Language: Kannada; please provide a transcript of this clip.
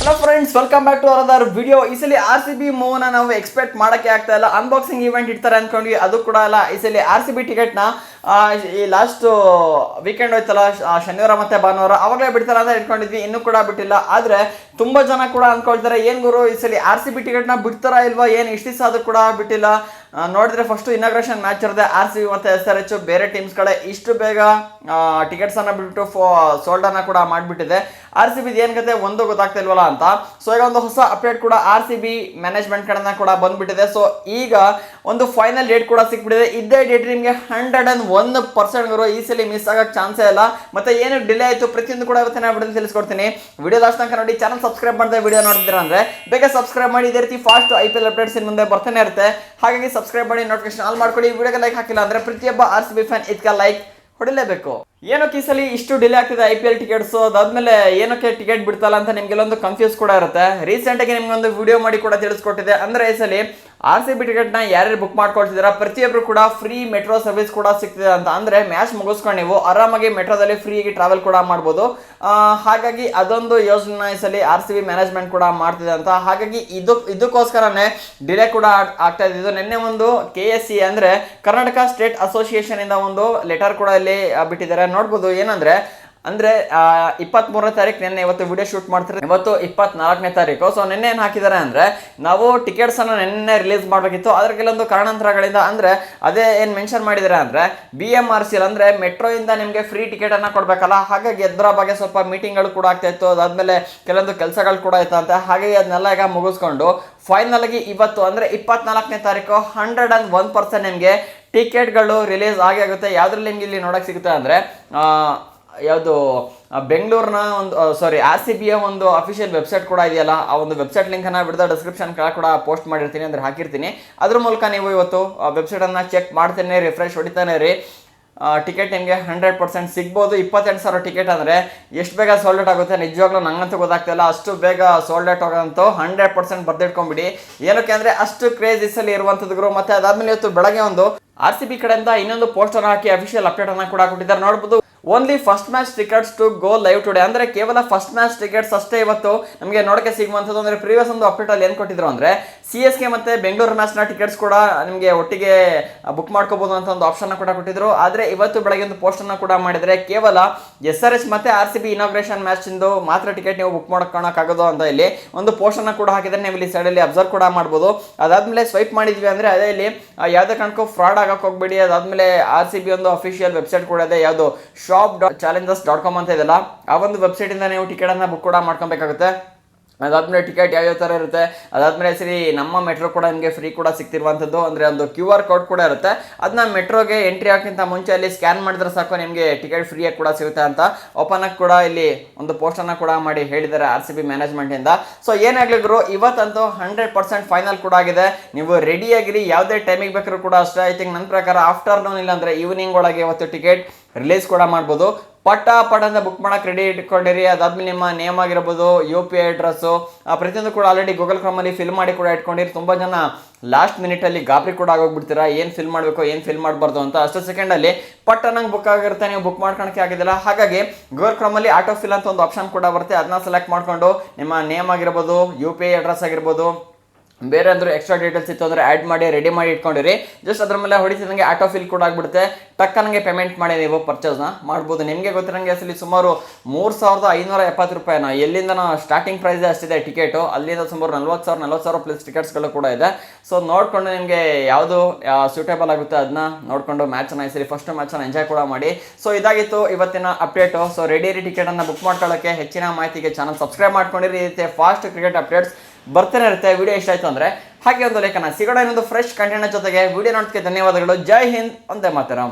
Hello friends, welcome back to our video. ಈ ಸಲ RCB ಮೂವ್ನ ನಾವು ಎಕ್ಸ್ಪೆಕ್ಟ್ ಮಾಡಕ್ಕೆ ಆಗ್ತಾ ಇಲ್ಲ. ಅನ್ಬಾಕ್ಸಿಂಗ್ ಇವೆಂಟ್ ಇಡ್ತಾರೆ ಅನ್ಕೊಂಡ್ವಿ, ಅದು ಕೂಡ ಅಲ್ಲ. ಈ ಸಲ RCB ಟಿಕೆಟ್ನ ಈ ಲಾಸ್ಟ್ ವೀಕೆಂಡ್ ಹೋಯ್ತಲ್ಲ, ಶನಿವಾರ ಮತ್ತೆ ಭಾನುವಾರ, ಅವಾಗಲೇ ಬಿಡ್ತಾರೆ ಅಂತ ಇಟ್ಕೊಂಡಿದ್ವಿ. ಇನ್ನೂ ಕೂಡ ಬಿಟ್ಟಿಲ್ಲ. ಆದರೆ ತುಂಬ ಜನ ಕೂಡ ಅನ್ಕೊಳ್ತಾರೆ, ಏನು ಗುರು ಈ ಸಲ RCB ಟಿಕೆಟ್ನ ಬಿಡ್ತಾರಾ ಇಲ್ವಾ, ಏನು ಇಷ್ಟು ದಿವಸ ಆದರೂ ಕೂಡ ಬಿಟ್ಟಿಲ್ಲ. ನೋಡಿದ್ರೆ ಫಸ್ಟ್ ಇನಾಗ್ರೇಷನ್ ಮ್ಯಾಚ್ ಇರುತ್ತೆ RCB ಮತ್ತು SRH. ಬೇರೆ ಟೀಮ್ಸ್ ಕಡೆ ಇಷ್ಟು ಬೇಗ ಟಿಕೆಟ್ಸ್ ಅನ್ನ ಬಿಟ್ಟು ಸೋಲ್ಡ್ ಅನ್ನ ಕೂಡ ಮಾಡಿಬಿಟ್ಟಿದೆ. RCB ಏನು ಕತೆ ಒಂದು ಗೊತ್ತಾಗ್ತಾ ಇಲ್ವಲ್ಲ ಅಂತ. ಸೊ ಈಗ ಒಂದು ಹೊಸ ಅಪ್ಡೇಟ್ ಕೂಡ RCB ಮ್ಯಾನೇಜ್ಮೆಂಟ್ ಕಡೆಯಿಂದ ಕೂಡ ಬಂದ್ಬಿಟ್ಟಿದೆ. ಸೊ ಈಗ ಒಂದು ಫೈನಲ್ ಡೇಟ್ ಕೂಡ ಸಿಕ್ಬಿಟ್ಟಿದೆ. ಇದೇ ಡೇಟ್ ನಿಮಗೆ 101% ಗುರು ಈ ಸಲ ಮಿಸ್ ಆಗಕ್ಕೆ ಚಾನ್ಸೇ ಇಲ್ಲ. ಮತ್ತೆ ಏನು ಡಿಲೇ ಆಯಿತು ಪ್ರತಿಯೊಂದು ಕೂಡ ಇವತ್ತಿನ ವಿಡಿಯೋ ತಿಳಿಸ್ಕೊಡ್ತೀನಿ. ವಿಡಿಯೋ ಲಾಸ್ಟ್ ತನಕ ನೋಡಿ. ಚಾನಲ್ ಸಬ್ಸ್ಕ್ರೈಬ್ ಮಾಡದೆ ವಿಡಿಯೋ ನೋಡ್ತೀರಾ ಅಂದ್ರೆ ಬೇಗ ಸಬ್ಸ್ಕ್ರೈಬ್ ಮಾಡಿ. ಇದೇ ರೀತಿ ಫಾಸ್ಟ್ IPL ಅಪ್ಡೇಟ್ಸ್ ಇನ್ ಮುಂದೆ ಬರ್ತಾನೆ ಇರುತ್ತೆ. ಹಾಗಾಗಿ ಸಬ್ಸ್ಕ್ರೈಬ್ ಮಾಡಿ, ನೋಟಿಫಿಕೇಶನ್ ಆಲ್ ಮಾಡ್ಕೊಳ್ಳಿ. ವಿಡಿಯೋಗೆ ಲೈಕ್ ಹಾಕಿಲ್ಲ ಅಂದ್ರೆ ಪ್ರತಿಯೊಬ್ಬ RCB ಫ್ಯಾನ್ ಇದಕ್ಕೆ ಲೈಕ್ ಹೊಡಿಲೇಬೇಕು. ಏನಕ್ಕೆ ಈ ಸಲ ಇಷ್ಟು ಡಿಲೇ ಆಗ್ತಿದೆ IPL ಟಿಕೆಟ್ಸ್, ಅದಾದ್ಮೇಲೆ ಏನಕ್ಕೆ ಟಿಕೆಟ್ ಬಿಡ್ತಲ್ಲ ಅಂತ ನಿಮ್ಗೆಲ್ಲೊಂದು ಕನ್ಫ್ಯೂಸ್ ಕೂಡ ಇರುತ್ತೆ. ರೀಸೆಂಟ್ ಆಗಿ ನಿಮ್ಗೊಂದು ವಿಡಿಯೋ ಮಾಡಿ ಕೂಡ ತಿಳಿಸ್ಕೊಟ್ಟಿದೆ. ಅಂದ್ರೆ ಈ ಸಲ RCB ಟಿಕೆಟ್ನ ಯಾರ್ಯಾರು ಬುಕ್ ಮಾಡ್ಕೊಳ್ತಿದ್ದೀರಾ ಪ್ರತಿಯೊಬ್ಬರು ಕೂಡ ಫ್ರೀ ಮೆಟ್ರೋ ಸರ್ವಿಸ್ ಕೂಡ ಸಿಗ್ತಿದೆ ಅಂತ. ಅಂದ್ರೆ ಮ್ಯಾಚ್ ಮುಗಿಸ್ಕೊಂಡು ನೀವು ಆರಾಮಾಗಿ ಮೆಟ್ರೋದಲ್ಲಿ ಫ್ರೀಯಾಗಿ ಟ್ರಾವೆಲ್ ಕೂಡ ಮಾಡ್ಬೋದು. ಹಾಗಾಗಿ ಅದೊಂದು ಯೋಜನೆ ಈ ಸಲ RCB ಮ್ಯಾನೇಜ್ಮೆಂಟ್ ಕೂಡ ಮಾಡ್ತಿದೆ ಅಂತ. ಹಾಗಾಗಿ ಇದಕ್ಕೋಸ್ಕರನೇ ಡಿಲೇ ಕೂಡ ಆಗ್ತಾ ಇದ್ದು. ನಿನ್ನೆ ಒಂದು KSC ಅಂದ್ರೆ ಕರ್ನಾಟಕ ಸ್ಟೇಟ್ ಅಸೋಸಿಯೇಷನ್ ಇಂದ ಒಂದು ಲೆಟರ್ ಕೂಡ ಇಲ್ಲಿ ಬಿಟ್ಟಿದ್ದಾರೆ. ನೋಡ್ಬೋದು ಏನಂದ್ರೆ 23ನೇ ತಾರೀಕು ನಿನ್ನೆ, ಇವತ್ತು ವಿಡಿಯೋ ಶೂಟ್ ಮಾಡ್ತಾರೆ, ಇವತ್ತು 24ನೇ ತಾರೀಕು. ಸೊ ನಿನ್ನೆ ಏನು ಹಾಕಿದ್ದಾರೆ ಅಂದ್ರೆ, ನಾವು ಟಿಕೆಟ್ಸ್ ಅನ್ನು ನಿನ್ನೆ ರಿಲೀಸ್ ಮಾಡಬೇಕಿತ್ತು, ಅದ್ರ ಕೆಲವೊಂದು ಕಾರಣಾಂತರಗಳಿಂದ ಅಂದ್ರೆ ಅದೇ ಏನು ಮೆನ್ಷನ್ ಮಾಡಿದ್ದಾರೆ ಅಂದ್ರೆ BMRC ಅಂದ್ರೆ ಮೆಟ್ರೋ ಇಂದ ನಿಮಗೆ ಫ್ರೀ ಟಿಕೆಟ್ ಅನ್ನ ಕೊಡ್ಬೇಕಲ್ಲ. ಹಾಗಾಗಿ ಅದರ ಬಗ್ಗೆ ಸ್ವಲ್ಪ ಮೀಟಿಂಗ್ಗಳು ಕೂಡ ಆಗ್ತಾ ಇತ್ತು. ಅದಾದ್ಮೇಲೆ ಕೆಲವೊಂದು ಕೆಲಸಗಳು ಕೂಡ ಇತ್ತು ಅಂತ. ಹಾಗಾಗಿ ಅದನ್ನೆಲ್ಲ ಈಗ ಮುಗಿಸ್ಕೊಂಡು ಫೈನಲ್ ಆಗಿ ಇವತ್ತು ಅಂದ್ರೆ 24ನೇ ತಾರೀಕು 101% ನಿಮಗೆ ಟಿಕೆಟ್ಗಳು ರಿಲೀಸ್ ಆಗುತ್ತೆ. ಯಾವ್ದ್ರಲ್ಲಿ ನಿಮ್ಗೆ ಇಲ್ಲಿ ನೋಡಕ್ ಸಿಗುತ್ತೆ ಅಂದ್ರೆ ಯಾವುದು ಬೆಂಗಳೂರಿನ ಒಂದು RCBಯ ಒಂದು ಅಫಿಷಿಯಲ್ ವೆಬ್ಸೈಟ್ ಕೂಡ ಇದೆಯಲ್ಲ, ಆ ಒಂದು ವೆಬ್ಸೈಟ್ ಲಿಂಕನ್ನು ಬಿಡದ ಡಿಸ್ಕ್ರಿಪ್ಷನ್ ಕೆಳಗೆ ಕೂಡ ಪೋಸ್ಟ್ ಮಾಡಿರ್ತೀನಿ, ಅಂದ್ರೆ ಹಾಕಿರ್ತೀನಿ. ಅದ್ರ ಮೂಲಕ ನೀವು ಇವತ್ತು ವೆಬ್ಸೈಟನ್ನು ಚೆಕ್ ಮಾಡ್ತೇನೆ, ರಿಫ್ರೆಶ್ ಹೊಡಿತಾನೆ ರೀ. ಟಿಕೆಟ್ ನಿಮಗೆ 100% ಸಿಗ್ಬೋದು. 28,000 ಟಿಕೆಟ್ ಅಂದರೆ ಎಷ್ಟು ಬೇಗ ಸೋಲ್ಡ್ ಔಟ್ ಆಗುತ್ತೆ ನಿಜವಾಗ್ಲೂ ನಂಗಂತೂ ಗೊತ್ತಾಗ್ತಿಲ್ಲ. ಅಷ್ಟು ಬೇಗ ಸೋಲ್ಡ್ ಔಟ್ ಆಗೋಂತೂ 100% ಬರ್ದಿಟ್ಕೊಂಡ್ಬಿಡಿ. ಏನಕ್ಕೆ ಅಂದರೆ ಅಷ್ಟು ಕ್ರೇಜ್ ಇಸಲ್ಲಿ ಇರುವಂಥದ್ದು. ಮತ್ತೆ ಅದಾದ್ಮೇಲೆ ಇವತ್ತು ಬೆಳಗ್ಗೆ ಒಂದು RCB ಕಡೆಯಿಂದ ಇನ್ನೊಂದು ಪೋಸ್ಟರ್ ಹಾಕಿ ಅಫಿಷಿಯಲ್ ಅಪ್ಡೇಟ್ ಅನ್ನ ಕೂಡ ಕೊಟ್ಟಿದ್ದಾರೆ. ನೋಡ್ಬೋದು, only first match tickets to go live today. ಅಂದ್ರೆ ಕೇವಲ ಫಸ್ಟ್ ಮ್ಯಾಚ್ ಟಿಕೆಟ್ಸ್ ಅಷ್ಟೇ ಇವತ್ತು ನಮಗೆ ನೋಡಕ್ಕೆ ಸಿಗುವಂಥದ್ದು. ಅಂದ್ರೆ ಪ್ರೀವಿಯಸ್ ಒಂದು ಅಪ್ಡೇಟ್ ಅಲ್ಲಿ ಏನು ಕೊಟ್ಟಿದ್ರು ಅಂದ್ರೆ CSK ಮತ್ತೆ ಬೆಂಗಳೂರು ಮ್ಯಾಚ್ನ ಟಿಕೆಟ್ಸ್ ಕೂಡ ನಿಮಗೆ ಒಟ್ಟಿಗೆ ಬುಕ್ ಮಾಡ್ಕೋಬಹುದು ಅಂತ ಒಂದು ಆಪ್ಷನ್ ಕೂಡ ಕೊಟ್ಟಿದ್ರು. ಆದ್ರೆ ಇವತ್ತು ಬೆಳಗ್ಗೆ ಒಂದು ಪೋಸ್ಟ್ ಅನ್ನ ಕೂಡ ಮಾಡಿದ್ರೆ ಕೇವಲ SRH ಮತ್ತೆ RCB ಇನಾಗ್ರೇಷನ್ ಮ್ಯಾಚ್ ಇಂದು ಮಾತ್ರ ಟಿಕೆಟ್ ನೀವು ಬುಕ್ ಮಾಡ್ಕೊಳಕ್ಕಾಗೋದು ಅಂತ ಇಲ್ಲಿ ಒಂದು ಪೋಸ್ಟ್ ಅನ್ನ ಕೂಡ ಹಾಕಿದ್ರೆ ನೀವು ಇಲ್ಲಿ ಸೈಡ್ ಅಲ್ಲಿ ಅಬ್ಸರ್ವ್ ಕೂಡ ಮಾಡ್ಬೋದು. ಅದಾದ್ಮೇಲೆ ಸ್ವೈಪ್ ಮಾಡಿದ್ವಿ ಅಂದ್ರೆ ಅದೇ ಇಲ್ಲಿ ಯಾವುದೇ ಕಾರಣಕ್ಕೂ ಫ್ರಾಡ್ ಆಗಕ್ಕೆ ಹೋಗ್ಬೇಡಿ. ಅದಾದ್ಮೇಲೆ RCB ಒಂದು ಅಫಿಷಿಯಲ್ ವೆಬ್ಸೈಟ್ ಕೂಡ ಇದೆ, ಯಾವುದು shop.challenges.com ಅಂತ ಇದೆಲ್ಲ, ಆ ಒಂದು ವೆಬ್ಸೈಟ್ ಇಂದ ನೀವು ಟಿಕೆಟ್ ಅನ್ನ ಬುಕ್ ಕೂಡ ಮಾಡ್ಕೊಬೇಕಾಗುತ್ತೆ. ಅದಾದ್ಮೇಲೆ ಟಿಕೆಟ್ ಯಾವ್ಯಾವ ಥರ ಇರುತ್ತೆ, ಅದಾದ್ಮೇಲೆ ಸರಿ ನಮ್ಮ ಮೆಟ್ರೋ ಕೂಡ ನಿಮಗೆ ಫ್ರೀ ಕೂಡ ಸಿಗ್ತಿರುವಂಥದ್ದು. ಅಂದರೆ ಒಂದು QR ಕೋಡ್ ಕೂಡ ಇರುತ್ತೆ, ಅದನ್ನ ಮೆಟ್ರೋಗೆ ಎಂಟ್ರಿ ಹಾಕಿಂತ ಮುಂಚೆ ಅಲ್ಲಿ ಸ್ಕ್ಯಾನ್ ಮಾಡಿದ್ರೆ ಸಾಕು ನಿಮಗೆ ಟಿಕೆಟ್ ಫ್ರೀಯಾಗಿ ಕೂಡ ಸಿಗುತ್ತೆ ಅಂತ ಓಪನ್ ಆಗಿ ಕೂಡ ಇಲ್ಲಿ ಒಂದು ಪೋಸ್ಟನ್ನು ಕೂಡ ಮಾಡಿ ಹೇಳಿದ್ದಾರೆ RCB ಮ್ಯಾನೇಜ್ಮೆಂಟಿಂದ. ಸೊ ಏನಾಗಲಿ ಗುರು, ಇವತ್ತಂತೂ 100% ಫೈನಲ್ ಕೂಡ ಆಗಿದೆ. ನೀವು ರೆಡಿಯಾಗಿರಿ, ಯಾವುದೇ ಟೈಮಿಗೆ ಬೇಕಾದ್ರೂ ಕೂಡ ಅಷ್ಟೇ. ಐ ಥಿಂಕ್ ನನ್ನ ಪ್ರಕಾರ ಆಫ್ಟರ್ನೂನ್ ಇಲ್ಲ ಅಂದರೆ ಈವ್ನಿಂಗ್ ಒಳಗೆ ಇವತ್ತು ಟಿಕೆಟ್ ರಿಲೀಸ್ ಕೂಡ ಮಾಡ್ಬೋದು. ಪಟ ಅಂತ ಬುಕ್ ಮಾಡಕ್ಕೆ ರೆಡಿ ಇಟ್ಕೊಂಡಿರಿ. ಅದಾದ್ಮೇಲೆ ನಿಮ್ಮ ನೇಮ್ ಆಗಿರ್ಬೋದು, UPI ಅಡ್ರೆಸ್ಸು, ಪ್ರತಿಯೊಂದು ಕೂಡ ಆಲ್ರೆಡಿ ಗೂಗಲ್ ಕ್ರೋಮಲ್ಲಿ ಫಿಲ್ ಮಾಡಿ ಕೂಡ ಇಟ್ಕೊಂಡಿರಿ. ತುಂಬ ಜನ ಲಾಸ್ಟ್ ಮಿನಿಟಲ್ಲಿ ಗಾಬರಿ ಕೂಡ ಆಗೋಗ್ಬಿಡ್ತೀರಾ, ಏನು ಫಿಲ್ ಮಾಡಬೇಕು ಏನು ಫಿಲ್ ಮಾಡಬಾರ್ದು ಅಂತ. ಅಷ್ಟು ಸೆಕೆಂಡಲ್ಲಿ ನಂಗೆ ಬುಕ್ ಆಗಿರುತ್ತೆ, ನೀವು ಬುಕ್ ಮಾಡ್ಕೊಳಕ್ಕೆ ಆಗಿದ್ದಿಲ್ಲ. ಹಾಗಾಗಿ ಗೂಗಲ್ ಕ್ರೋಮಲ್ಲಿ ಆಟೋ ಫಿಲ್ ಅಂತ ಒಂದು ಆಪ್ಷನ್ ಕೂಡ ಬರುತ್ತೆ, ಅದನ್ನ ಸೆಲೆಕ್ಟ್ ಮಾಡಿಕೊಂಡು ನಿಮ್ಮ ನೇಮ್ ಆಗಿರ್ಬೋದು, UPI ಅಡ್ರೆಸ್ ಆಗಿರ್ಬೋದು, ಬೇರೆ ಅಂದ್ರೆ ಎಕ್ಸ್ಟ್ರಾ ಡೀಟೇಲ್ಸ್ ಇತ್ತು ಅಂದರೆ ಆ್ಯಡ್ ಮಾಡಿ ರೆಡಿ ಮಾಡಿ ಇಟ್ಕೊಂಡಿರಿ. ಜಸ್ಟ್ ಅದ್ರ ಮೇಲೆ ಹೊಡಿತಿದಂಗೆ ಆಟೋ ಫಿಲ್ ಕೂಡ ಆಗಿಬಿಡುತ್ತೆ. ಟಕ್ಕನಂಗೆ ಪೇಮೆಂಟ್ ಮಾಡಿ ನೀವು ಪರ್ಚೇಸ್ನ ಮಾಡ್ಬೋದು. ನಿಮಗೆ ಗೊತ್ತಿರಂಗೆ ಅಸಲಿ ಸುಮಾರು 3,570 ರೂಪಾಯಿನ ಎಲ್ಲಿಂದ ಸ್ಟಾರ್ಟಿಂಗ್ ಪ್ರೈಸ್ ಅಷ್ಟಿದೆ ಟಿಕೆಟು, ಅಲ್ಲಿಂದ ಸುಮಾರು 40,000 ಪ್ಲಸ್ ಟಿಕೆಟ್ಸ್ಗಳು ಕೂಡ ಇದೆ. ಸೊ ನೋಡಿಕೊಂಡು ನಿಮಗೆ ಯಾವುದು ಸೂಟೇಬಲ್ ಆಗುತ್ತೆ ಅದನ್ನ ನೋಡಿಕೊಂಡು ಮ್ಯಾಚನ್ನು ಈ ಸರಿ ಫಸ್ಟ್ ಮ್ಯಾಚನ್ನು ಎಂಜಾಯ್ ಕೂಡ ಮಾಡಿ. ಸೊ ಇದಾಗಿತ್ತು ಇವತ್ತಿನ ಅಪ್ಡೇಟು. ಸೊ ರೆಡಿ ಟಿಕೆಟನ್ನು ಬುಕ್ ಮಾಡ್ಕೊಳ್ಳೋಕ್ಕೆ ಹೆಚ್ಚಿನ ಮಾಹಿತಿಗೆ ಚಾನಲ್ ಸಬ್ಸ್ಕ್ರೈಬ್ ಮಾಡ್ಕೊಂಡಿರಿ. ಈ ರೀತಿ ಫಾಸ್ಟ್ ಕ್ರಿಕೆಟ್ ಅಪ್ಡೇಟ್ಸ್ ಬರ್ತಾನೆ ಇರುತ್ತೆ. ವಿಡಿಯೋ ಇಷ್ಟ ಆಯಿತು ಅಂದರೆ ಹಾಗೆ ಒಂದು ಲೈಕನ್ನು. ಸಿಗೋಣ ಇನ್ನೊಂದು ಫ್ರೆಶ್ ಕಂಟೆಂಟ್ ಜೊತೆಗೆ. ವಿಡಿಯೋ ನೋಡೋದಕ್ಕೆ ಧನ್ಯವಾದಗಳು. ಜೈ ಹಿಂದ್, ವಂದೇ ಮಾತರಂ.